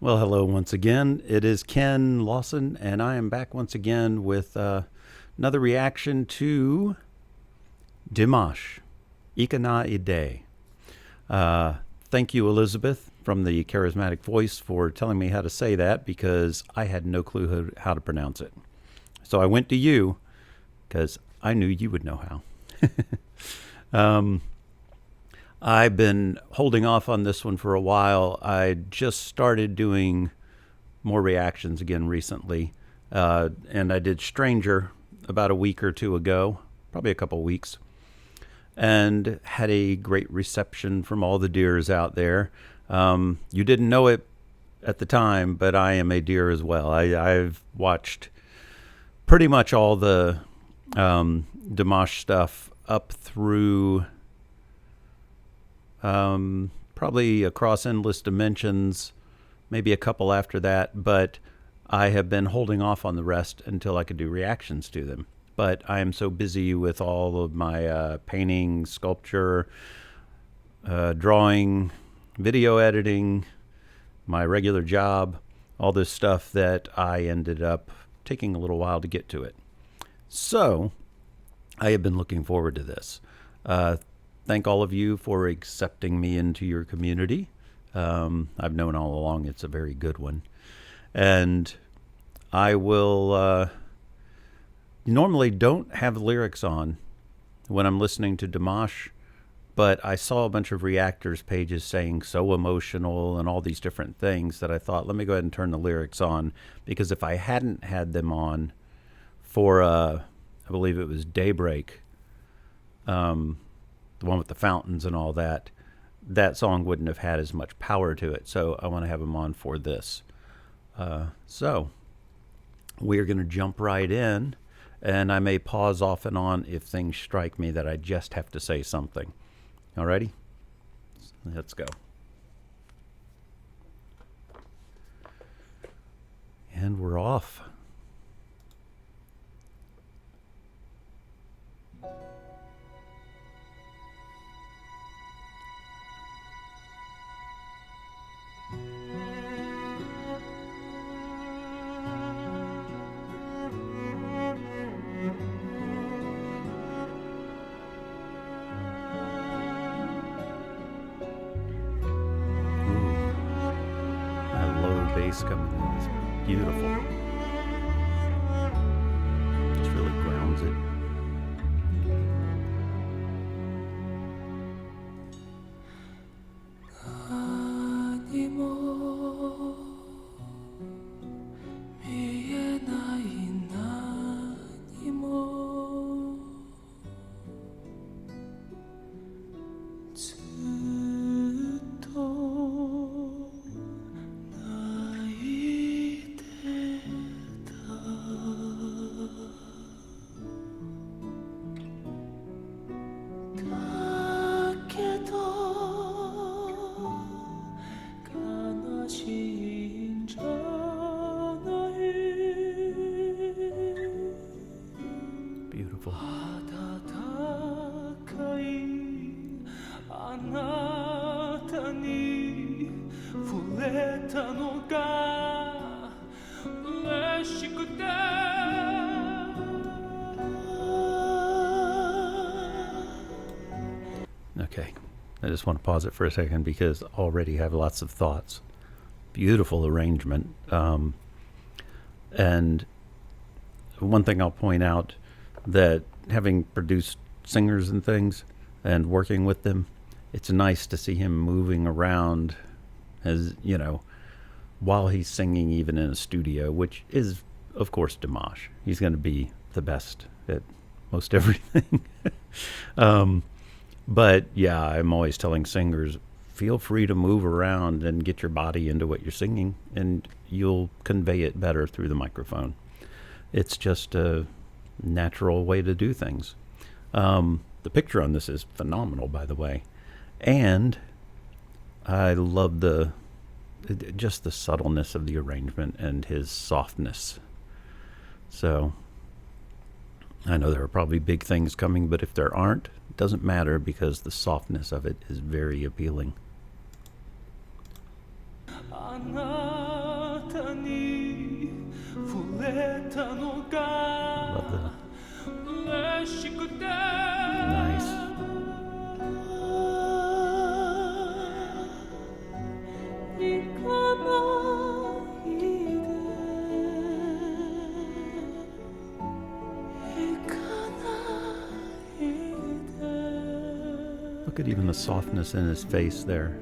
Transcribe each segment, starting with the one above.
Well, hello once again. It is Ken Lawson, and I am back once again with another reaction to Dimash, Ikanaide. Thank you, Elizabeth, from the Charismatic Voice, for telling me how to say that because I had no clue how to pronounce it. So I went to you because I knew you would know how. I've been holding off on this one for a while. I just started doing more reactions again recently. And I did Stranger about a week or two ago, probably a couple weeks, and had a great reception from all the deers out there. You didn't know it at the time, but I am a deer as well. I've watched pretty much all the Dimash stuff up through probably across Endless Dimensions, maybe a couple after that, but I have been holding off on the rest until I could do reactions to them. But I am so busy with all of my painting, sculpture, drawing, video editing, my regular job, all this stuff that I ended up taking a little while to get to it. So I have been looking forward to this. Thank all of you for accepting me into your community. I've known all along it's a very good one. And I will normally don't have lyrics on when I'm listening to Dimash, but I saw a bunch of reactors pages saying so emotional and all these different things that I thought, let me go ahead and turn the lyrics on, because if I hadn't had them on for, I believe it was Daybreak, the one with the fountains and all that, that song wouldn't have had as much power to it. So I want to have them on for this. So we're going to jump right in, and I may pause off and on if things strike me that I just have to say something. Alrighty? Let's go. And we're off. Bass coming in is beautiful. Just really grounds it. Beautiful. Okay, I just want to pause it for a second because I already have lots of thoughts. Beautiful arrangement. And one thing I'll point out, that having produced singers and things and working with them, it's nice to see him moving around, as you know, while he's singing, even in a studio, which is of course Dimash. He's going to be the best at most everything. But yeah, I'm always telling singers, feel free to move around and get your body into what you're singing, and you'll convey it better through the microphone. It's just a natural way to do things. The picture on this is phenomenal, by the way, and I love just the subtleness of the arrangement and his softness. So I know there are probably big things coming, but if there aren't, it doesn't matter, because the softness of it is very appealing. Love the nice. Look at even the softness in his face there.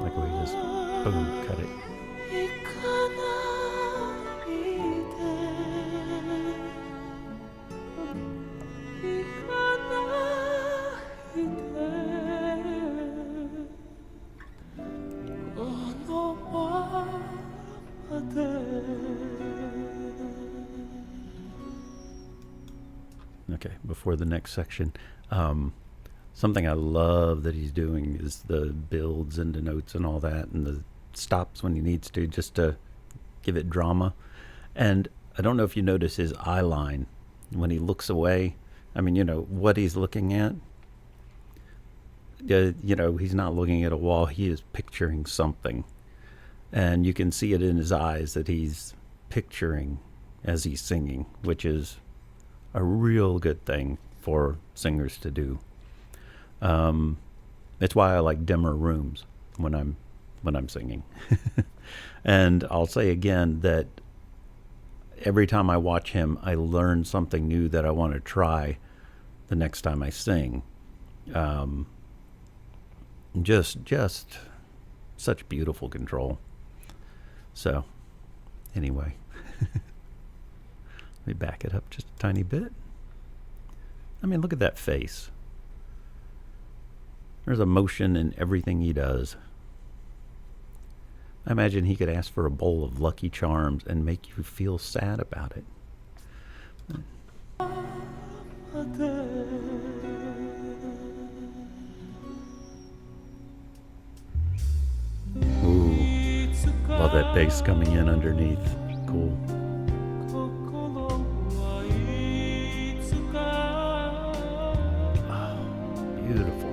Like we just boom, cut it. Okay, before the next section, something I love that he's doing is the builds and the notes and all that, and the stops when he needs to, just to give it drama. And I don't know if you notice his eye line when he looks away. I mean, you know, what he's looking at. You know, he's not looking at a wall. He is picturing something. And you can see it in his eyes that he's picturing as he's singing, which is a real good thing for singers to do. It's why I like dimmer rooms when I'm singing. And I'll say again that every time I watch him, I learn something new that I want to try the next time I sing. Just such beautiful control. So, anyway, let me back it up just a tiny bit. I mean, look at that face. There's emotion in everything he does. I imagine he could ask for a bowl of Lucky Charms and make you feel sad about it. Ooh, love that bass coming in underneath. Cool. Oh, beautiful.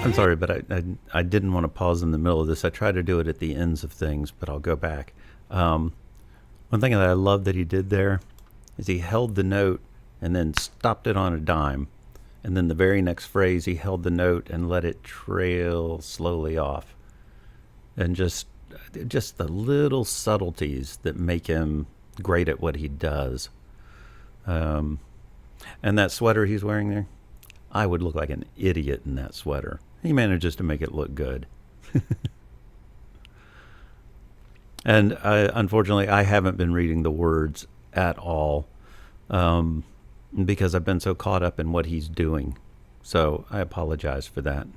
I'm sorry, but I didn't want to pause in the middle of this. I try to do it at the ends of things, but I'll go back. One thing that I love that he did there is he held the note and then stopped it on a dime. And then the very next phrase, he held the note and let it trail slowly off. And just the little subtleties that make him great at what he does. And that sweater he's wearing there, I would look like an idiot in that sweater. He manages to make it look good. And unfortunately, I haven't been reading the words at all because I've been so caught up in what he's doing. So I apologize for that.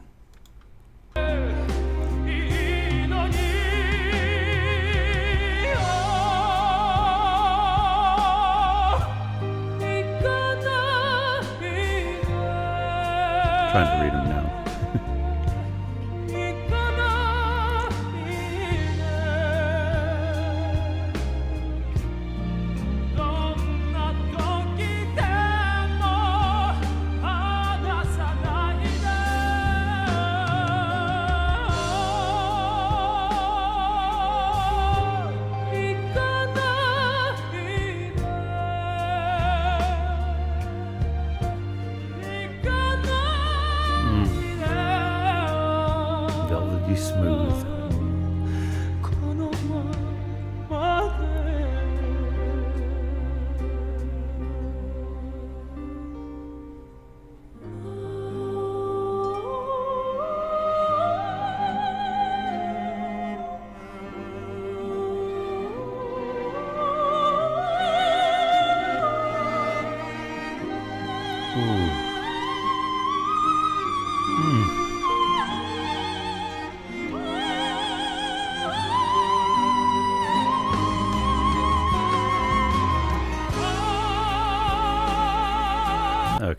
Trying to read them now.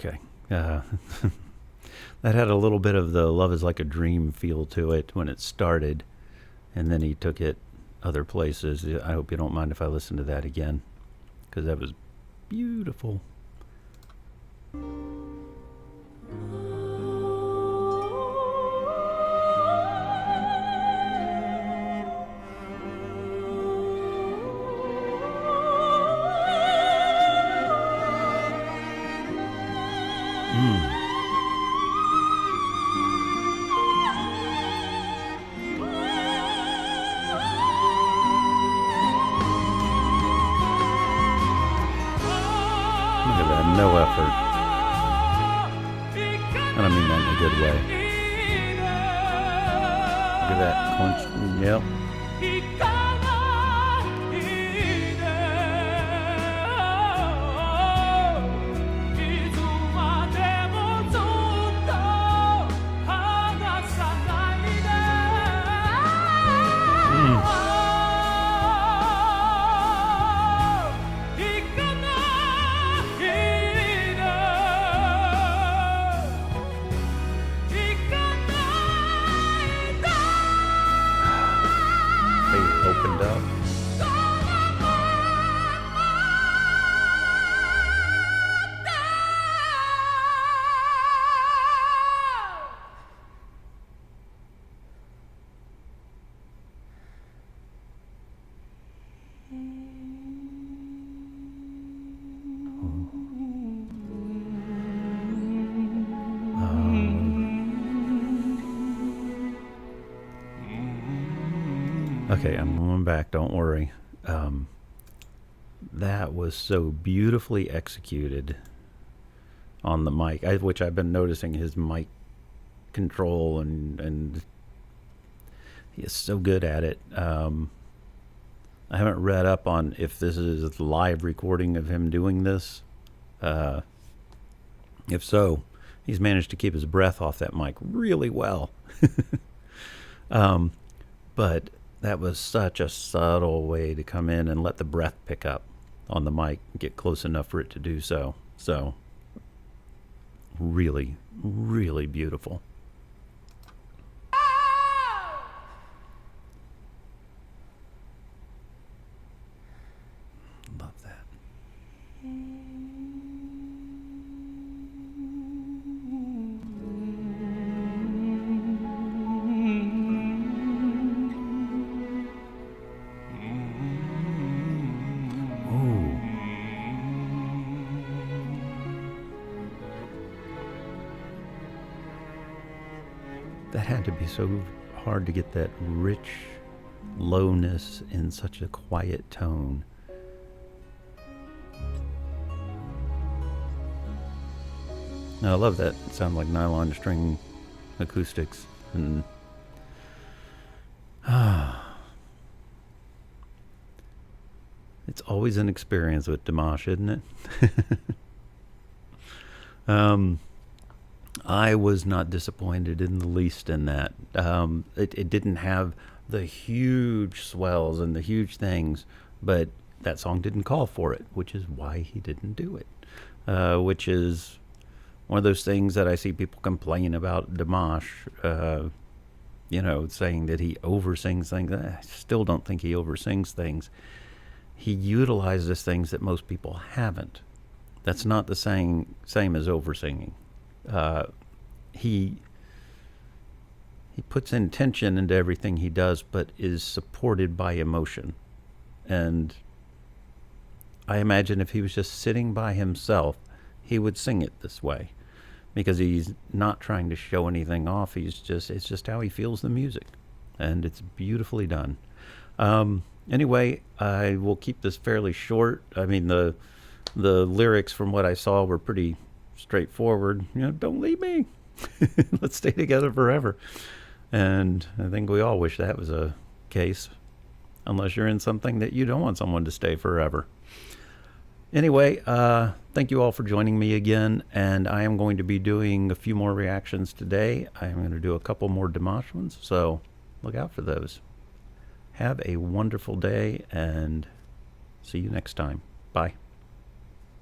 Okay. That had a little bit of the Love is Like a Dream feel to it when it started, and then he took it other places. I hope you don't mind if I listen to that again, because that was beautiful. Look at that, no effort. And I mean that in a good way. Look at that clench. Yep. Opened up. Okay, I'm going back, don't worry. That was so beautifully executed on the mic, which I've been noticing his mic control, and he is so good at it. I haven't read up on if this is a live recording of him doing this. If so, he's managed to keep his breath off that mic really well. But that was such a subtle way to come in and let the breath pick up on the mic, get close enough for it to do so. So, really, really beautiful. Love that. That had to be so hard to get that rich lowness in such a quiet tone. Now, I love that. It sounds like nylon string acoustics. And it's always an experience with Dimash, isn't it? I was not disappointed in the least in that. It didn't have the huge swells and the huge things, but that song didn't call for it, which is why he didn't do it. Which is one of those things that I see people complain about Dimash, saying that he oversins things. I still don't think he oversins things. He utilizes things that most people haven't. That's not the same as oversinging. He puts intention into everything he does, but is supported by emotion. And I imagine if he was just sitting by himself, he would sing it this way, because he's not trying to show anything off. It's just how he feels the music, and it's beautifully done. Anyway, I will keep this fairly short. I mean, the lyrics from what I saw were pretty straightforward. Don't leave me. Let's stay together forever. And I think we all wish that was a case, unless you're in something that you don't want someone to stay forever. Anyway, thank you all for joining me again, and I am going to be doing a few more reactions today. I'm going to do a couple more Dimash ones, so look out for those. Have a wonderful day, and see you next time. Bye.